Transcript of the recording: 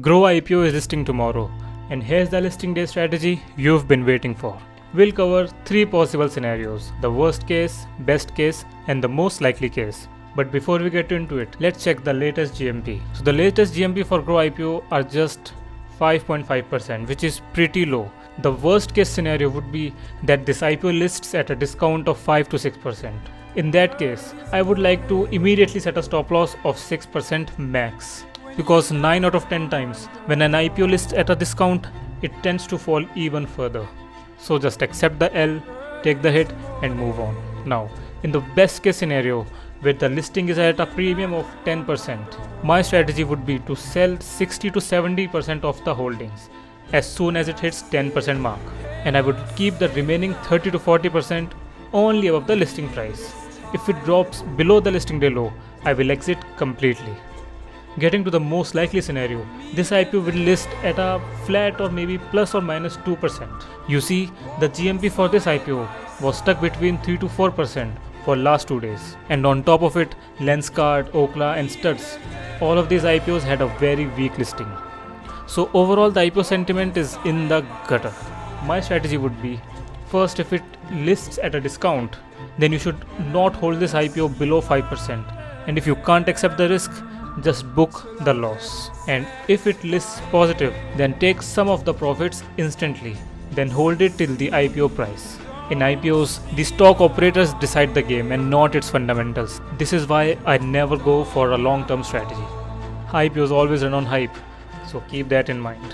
Groww IPO is listing tomorrow, and here's the listing day strategy you've been waiting for. We'll cover 3 possible scenarios: the worst case, best case, and the most likely case. But before we get into it, let's check the latest GMP. So the latest GMP for Groww IPO are just 5.5%, which is pretty low. The worst case scenario would be that this IPO lists at a discount of 5 to 6%. In that case, I would like to immediately set a stop loss of 6% max. Because 9 out of 10 times, when an IPO lists at a discount, it tends to fall even further. So just accept the L, take the hit and move on. Now, in the best case scenario, where the listing is at a premium of 10%, my strategy would be to sell 60 to 70% of the holdings as soon as it hits 10% mark. And I would keep the remaining 30 to 40% only above the listing price. If it drops below the listing day low, I will exit completely. Getting to the most likely scenario, this IPO will list at a flat or maybe plus or minus 2%. You see, the GMP for this IPO was stuck between 3 to 4% for last 2 days. And on top of it, Lenskart, Orkla and Studs, all of these IPOs had a very weak listing. So overall the IPO sentiment is in the gutter. My strategy would be, first, if it lists at a discount, then you should not hold this IPO below 5%. And if you can't accept the risk, just book the loss. And if it lists positive, then take some of the profits instantly, then hold it till the IPO price. In IPOs, the stock operators decide the game and not its fundamentals. This is why I never go for a long-term strategy. IPOs always run on hype, so keep that in mind.